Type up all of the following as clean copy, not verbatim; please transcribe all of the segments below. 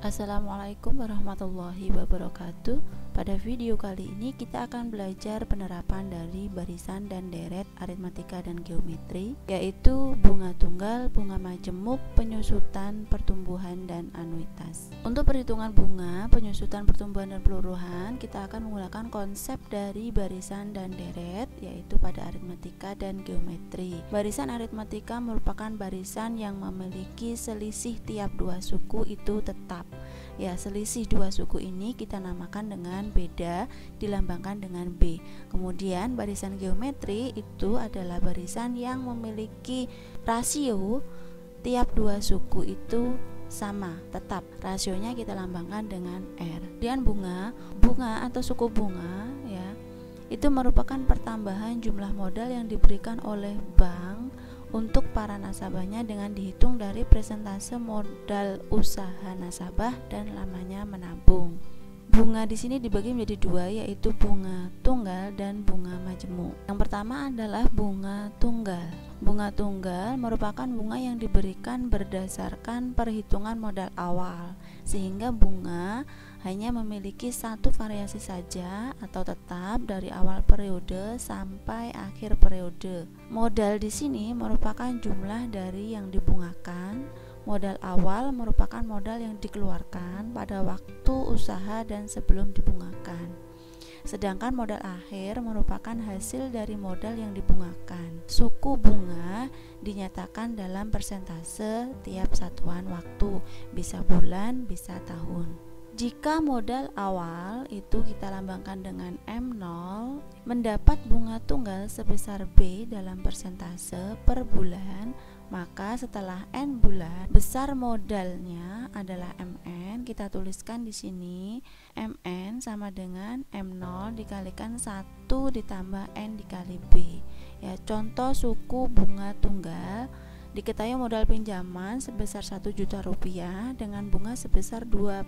Assalamualaikum warahmatullahi wabarakatuh. Pada video kali ini kita akan belajar penerapan dari barisan dan deret aritmatika dan geometri, yaitu bunga tunggal, bunga majemuk, penyusutan, pertumbuhan, dan anuitas. Untuk perhitungan bunga, penyusutan, pertumbuhan, dan peluruhan, kita akan menggunakan konsep dari barisan dan deret, yaitu pada aritmatika dan geometri. Barisan aritmatika merupakan barisan yang memiliki selisih tiap dua suku itu tetap. Ya, selisih dua suku ini kita namakan dengan beda, dilambangkan dengan B. Kemudian barisan geometri itu adalah barisan yang memiliki rasio tiap dua suku itu sama, tetap. Rasionya kita lambangkan dengan R. Kemudian bunga atau suku bunga ya, itu merupakan pertambahan jumlah modal yang diberikan oleh bank untuk para nasabahnya dengan dihitung dari persentase modal usaha nasabah dan lamanya menabung. Bunga di sini dibagi menjadi dua, yaitu bunga tunggal dan bunga majemuk. Yang pertama adalah bunga tunggal. Bunga tunggal merupakan bunga yang diberikan berdasarkan perhitungan modal awal, sehingga bunga hanya memiliki satu variasi saja atau tetap dari awal periode sampai akhir periode. Modal di sini merupakan jumlah dari yang dibungakan. Modal awal merupakan modal yang dikeluarkan pada waktu usaha dan sebelum dibungakan. Sedangkan modal akhir merupakan hasil dari modal yang dibungakan. Suku bunga dinyatakan dalam persentase tiap satuan waktu, bisa bulan, bisa tahun. Jika modal awal itu kita lambangkan dengan M0, mendapat bunga tunggal sebesar B dalam persentase per bulan, maka setelah N bulan, besar modalnya adalah MN. Kita tuliskan di sini MN sama dengan M0 dikalikan 1 ditambah N dikali B. Ya, contoh suku bunga tunggal. Diketahui modal pinjaman sebesar 1 juta rupiah dengan bunga sebesar 2%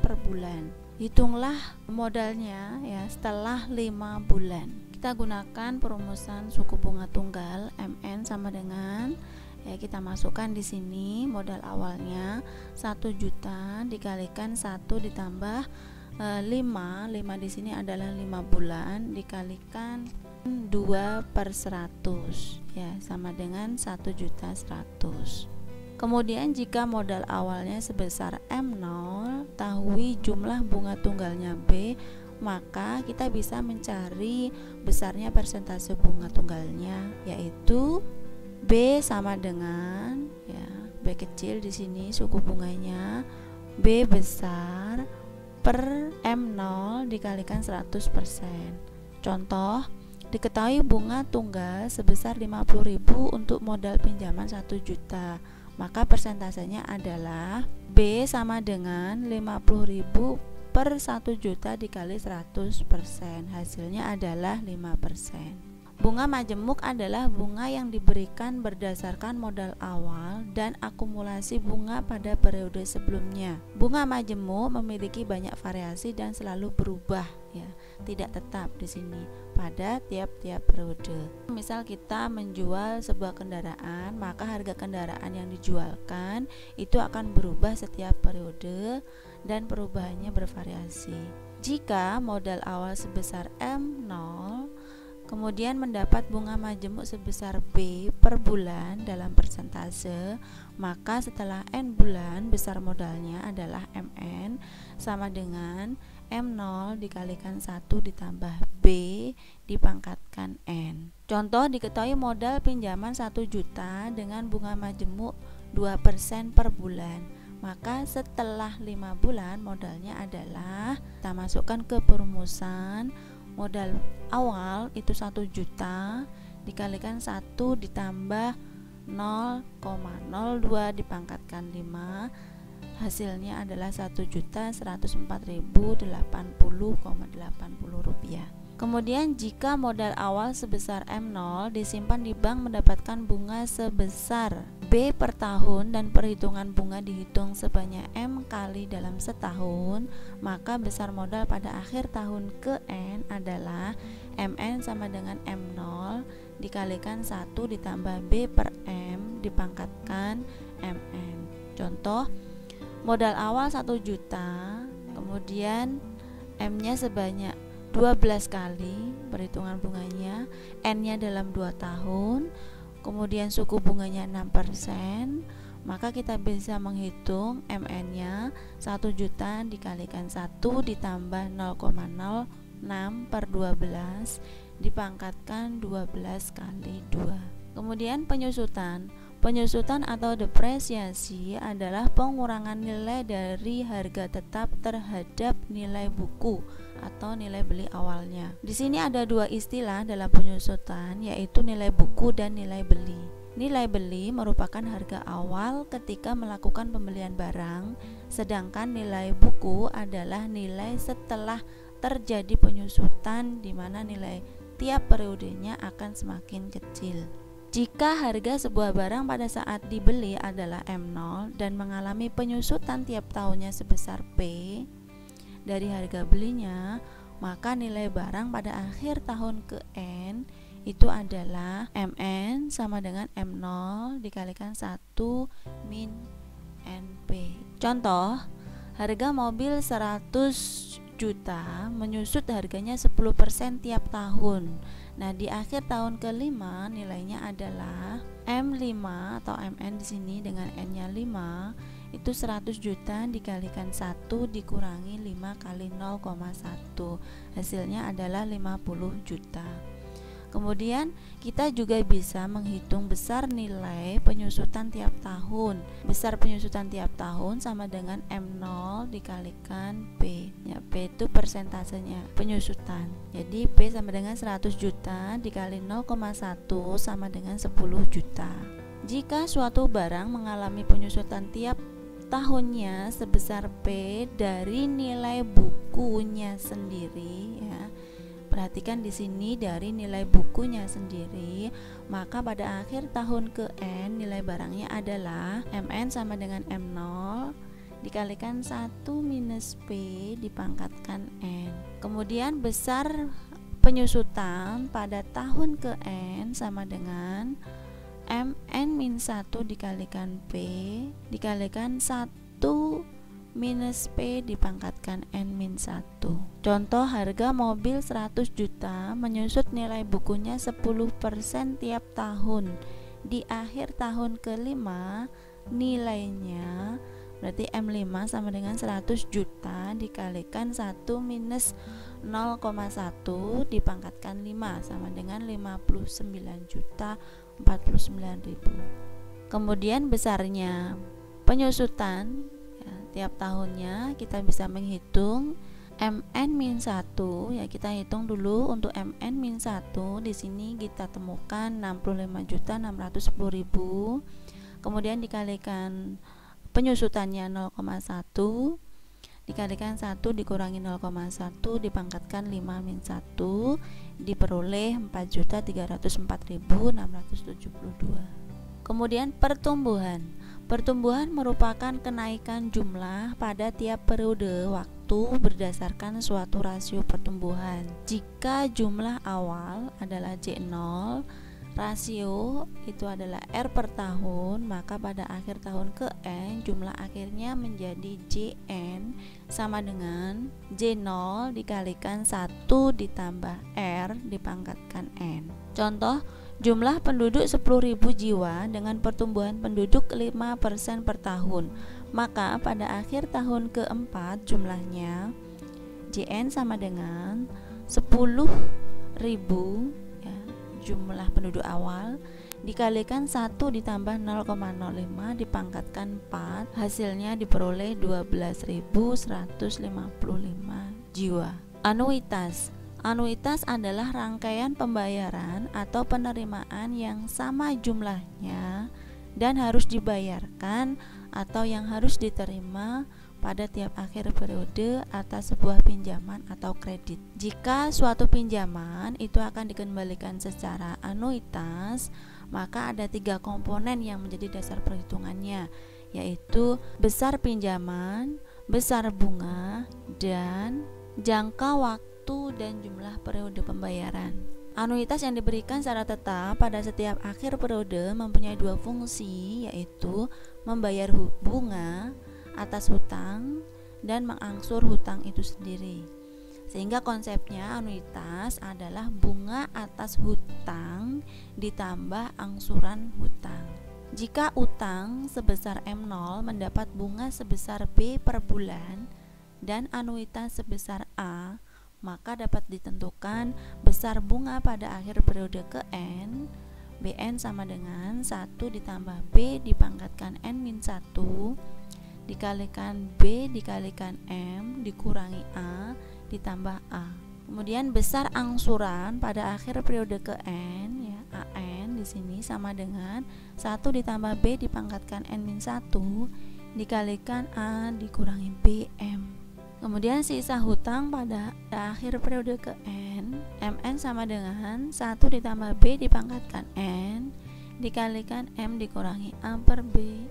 per bulan. Hitunglah modalnya ya setelah 5 bulan. Kita gunakan perumusan suku bunga tunggal. MN sama dengan, ya, kita masukkan di sini modal awalnya 1 juta dikalikan 1 ditambah 5 di sini adalah 5 bulan dikalikan 2/100 ya, sama dengan 1.100.000. Kemudian jika modal awalnya sebesar M0, tahui jumlah bunga tunggalnya B, maka kita bisa mencari besarnya persentase bunga tunggalnya, yaitu B sama dengan, ya, B kecil di sini suku bunganya, B besar per M0 dikalikan 100%. Contoh, diketahui bunga tunggal sebesar 50.000 untuk modal pinjaman 1 juta, maka persentasenya adalah B sama dengan 50.000 per 1 juta dikali 100%, hasilnya adalah 5%. Bunga majemuk adalah bunga yang diberikan berdasarkan modal awal dan akumulasi bunga pada periode sebelumnya. Bunga majemuk memiliki banyak variasi dan selalu berubah ya, tidak tetap di sini pada tiap-tiap periode. Misal kita menjual sebuah kendaraan, maka harga kendaraan yang dijualkan itu akan berubah setiap periode dan perubahannya bervariasi. Jika modal awal sebesar M0, kemudian mendapat bunga majemuk sebesar B per bulan dalam persentase, maka setelah N bulan besar modalnya adalah MN sama dengan M0 dikalikan 1 ditambah B dipangkatkan N. Contoh, diketahui modal pinjaman 1 juta dengan bunga majemuk 2% per bulan, maka setelah 5 bulan modalnya adalah, kita masukkan ke perumusan, modal awal itu 1 juta dikalikan 1 ditambah 0,02 dipangkatkan 5, hasilnya adalah 1.104.080,80 rupiah. Kemudian jika modal awal sebesar M0 disimpan di bank mendapatkan bunga sebesar B per tahun dan perhitungan bunga dihitung sebanyak M kali dalam setahun, maka besar modal pada akhir tahun ke N adalah MN sama dengan M0 dikalikan 1 ditambah B per M dipangkatkan MN. Contoh, Modal awal 1 juta, kemudian M-nya sebanyak 12 kali perhitungan bunganya, N-nya dalam 2 tahun, kemudian suku bunganya 6%, maka kita bisa menghitung MN-nya 1 juta dikalikan 1 ditambah 0,06 per 12 dipangkatkan 12 kali 2. Kemudian penyusutan atau depresiasi adalah pengurangan nilai dari harga tetap terhadap nilai buku atau nilai beli awalnya. Di sini ada 2 istilah dalam penyusutan, yaitu nilai buku dan nilai beli. Nilai beli merupakan harga awal ketika melakukan pembelian barang, sedangkan nilai buku adalah nilai setelah terjadi penyusutan, di mana nilai tiap periodenya akan semakin kecil. Jika harga sebuah barang pada saat dibeli adalah M0 dan mengalami penyusutan tiap tahunnya sebesar P dari harga belinya, maka nilai barang pada akhir tahun ke N itu adalah MN sama dengan M0 dikalikan 1 min NP. Contoh, harga mobil 100 juta menyusut harganya 10% tiap tahun. Nah, di akhir tahun ke-5 nilainya adalah M5 atau MN di sini dengan N-nya 5 itu 100 juta dikalikan 1 dikurangi 5 kali 0,1. Hasilnya adalah 50 juta. Kemudian kita juga bisa menghitung besar nilai penyusutan tiap tahun. Besar penyusutan tiap tahun sama dengan M0 dikalikan P. Ya, P itu persentasenya penyusutan. Jadi P sama dengan 100 juta dikali 0,1 sama dengan 10 juta. Jika suatu barang mengalami penyusutan tiap tahunnya sebesar P dari nilai bukunya sendiri, ya. Perhatikan di sini dari nilai bukunya sendiri, maka pada akhir tahun ke N nilai barangnya adalah MN sama dengan M0 dikalikan 1 minus P dipangkatkan N. Kemudian besar penyusutan pada tahun ke N sama dengan MN-1 dikalikan P dikalikan 1 minus P dipangkatkan N-1. Contoh, harga mobil 100 juta menyusut nilai bukunya 10% tiap tahun. Di akhir tahun ke-5 nilainya berarti M5 sama dengan 100 juta dikalikan 1 minus 0,1 dipangkatkan 5 sama dengan 59 juta 49.000. Kemudian besarnya penyusutan tiap tahunnya kita bisa menghitung MN-1, ya kita hitung dulu untuk MN-1 di sini kita temukan 65.610.000. Kemudian dikalikan penyusutannya 0,1 dikalikan 1 dikurangi 0,1 dipangkatkan 5 min 1 diperoleh 4.304.672. Kemudian Pertumbuhan merupakan kenaikan jumlah pada tiap periode waktu berdasarkan suatu rasio pertumbuhan. Jika jumlah awal adalah J0, rasio itu adalah R per tahun, maka pada akhir tahun ke N jumlah akhirnya menjadi JN sama dengan J0 dikalikan 1 ditambah R dipangkatkan N. Contoh, jumlah penduduk 10.000 jiwa dengan pertumbuhan penduduk 5% per tahun, maka pada akhir tahun keempat jumlahnya JN sama dengan 10.000 ya, jumlah penduduk awal dikalikan 1 ditambah 0,05 dipangkatkan 4, hasilnya diperoleh 12.155 jiwa. Anuitas adalah rangkaian pembayaran atau penerimaan yang sama jumlahnya dan harus dibayarkan atau yang harus diterima pada tiap akhir periode atas sebuah pinjaman atau kredit. Jika suatu pinjaman itu akan dikembalikan secara anuitas, maka ada 3 komponen yang menjadi dasar perhitungannya, yaitu besar pinjaman, besar bunga, dan jangka waktu dan jumlah periode pembayaran. Anuitas yang diberikan secara tetap pada setiap akhir periode mempunyai 2 fungsi, yaitu membayar bunga atas hutang dan mengangsur hutang itu sendiri. Sehingga konsepnya anuitas adalah bunga atas hutang ditambah angsuran hutang. Jika utang sebesar M0 mendapat bunga sebesar B per bulan dan anuitas sebesar A, maka dapat ditentukan besar bunga pada akhir periode ke N. Bn sama dengan 1 ditambah B dipangkatkan N-1 dikalikan B dikalikan M dikurangi A ditambah A. Kemudian besar angsuran pada akhir periode ke N, ya, AN di sini sama dengan 1 ditambah B dipangkatkan N-1 dikalikan A dikurangi BM. Kemudian sisa hutang pada akhir periode ke N, Mn sama dengan 1 ditambah B dipangkatkan N dikalikan M dikurangi A per B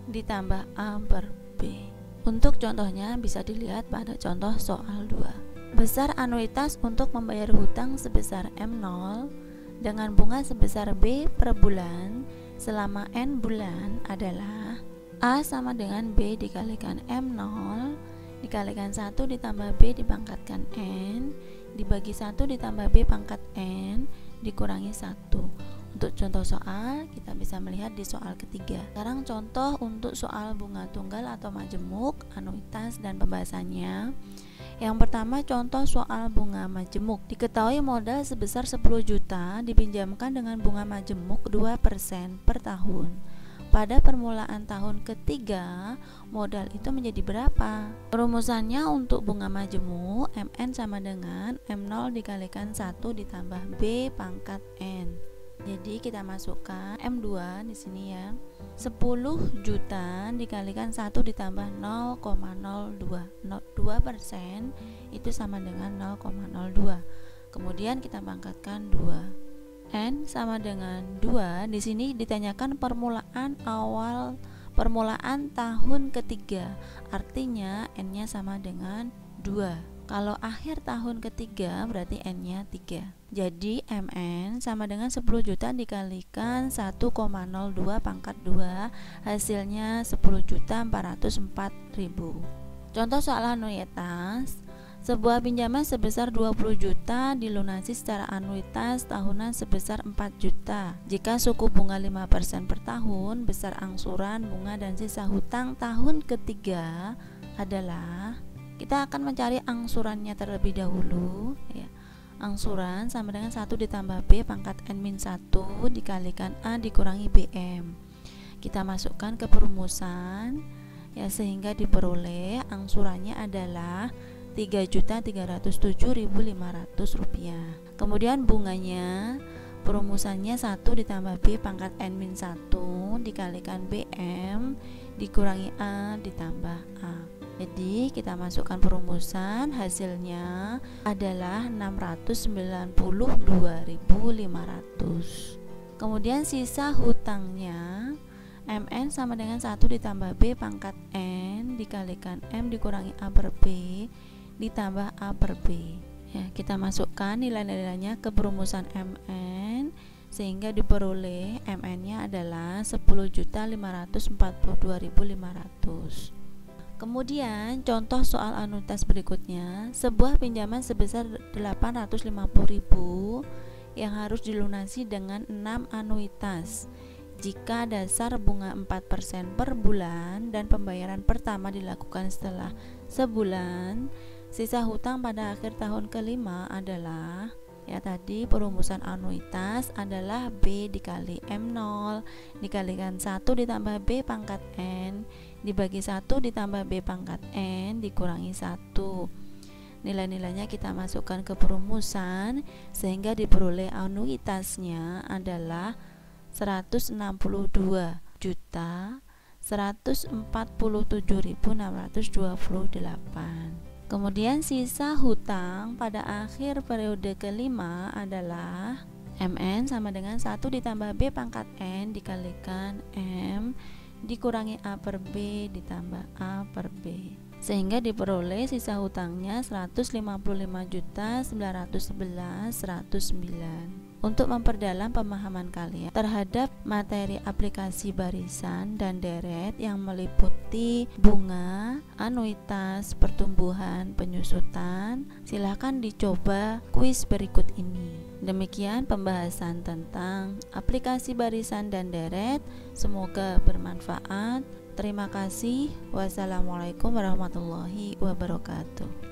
ditambah A per B. Untuk contohnya bisa dilihat pada contoh soal 2. Besar anuitas untuk membayar hutang sebesar M0 dengan bunga sebesar B per bulan selama N bulan adalah A sama dengan B dikalikan M0 dikalikan 1 ditambah B dipangkatkan N dibagi 1 ditambah B pangkat N dikurangi 1. Untuk contoh soal kita bisa melihat di soal ketiga. Sekarang contoh untuk soal bunga tunggal atau majemuk, anuitas dan pembahasannya. Yang pertama contoh soal bunga majemuk. Diketahui modal sebesar 10 juta dipinjamkan dengan bunga majemuk 2% per tahun. Pada permulaan tahun ketiga, modal itu menjadi berapa? Perumusannya untuk bunga majemuk, Mn sama dengan M0 dikalikan 1 ditambah B pangkat N. Jadi kita masukkan M2 di sini ya. 10 juta dikalikan 1 ditambah 0,02. 2% itu sama dengan 0,02. Kemudian kita pangkatkan 2. N sama dengan 2. Di sini ditanyakan permulaan tahun ketiga. Artinya N-nya sama dengan 2. Kalau akhir tahun ketiga berarti N-nya 3. Jadi Mn sama dengan 10 juta dikalikan 1,02 pangkat 2, hasilnya 10.404.000. Contoh soal anuitas. Sebuah pinjaman sebesar 20 juta dilunasi secara anuitas tahunan sebesar 4 juta. Jika suku bunga 5% per tahun, besar angsuran, bunga dan sisa hutang tahun ketiga adalah, kita akan mencari angsurannya terlebih dahulu ya. Angsuran sama dengan 1 ditambah B pangkat N-1 dikalikan A dikurangi BM. Kita masukkan ke perumusan ya, sehingga diperoleh angsurannya adalah Rp3.307.500. Kemudian bunganya, perumusannya 1 ditambah B pangkat N-1 dikalikan BM dikurangi A ditambah A. Jadi kita masukkan perumusan, hasilnya adalah 692.500. Kemudian sisa hutangnya, Mn sama dengan 1 ditambah B pangkat N dikalikan M dikurangi A per B ditambah A per B ya, kita masukkan nilai-nilainya ke perumusan Mn sehingga diperoleh Mn nya adalah 10.542.500. Kemudian contoh soal anuitas berikutnya. Sebuah pinjaman sebesar 850.000 yang harus dilunasi dengan 6 anuitas. Jika dasar bunga 4% per bulan dan pembayaran pertama dilakukan setelah sebulan, sisa hutang pada akhir tahun kelima adalah, ya tadi perumusan anuitas adalah B dikali M0 dikalikan 1 ditambah B pangkat N dibagi 1 ditambah B pangkat N dikurangi 1. Nilai-nilainya kita masukkan ke perumusan sehingga diperoleh anuitasnya adalah 162.147.628. Kemudian sisa hutang pada akhir periode kelima adalah Mn sama dengan 1 ditambah B pangkat N dikalikan M dikurangi A per B ditambah A per B, sehingga diperoleh sisa hutangnya 155.911.109. untuk memperdalam pemahaman kalian terhadap materi aplikasi barisan dan deret yang meliputi bunga, anuitas, pertumbuhan, penyusutan. Silahkan dicoba kuis berikut ini. Demikian pembahasan tentang aplikasi barisan dan deret. Semoga bermanfaat. Terima kasih. Wassalamualaikum warahmatullahi wabarakatuh.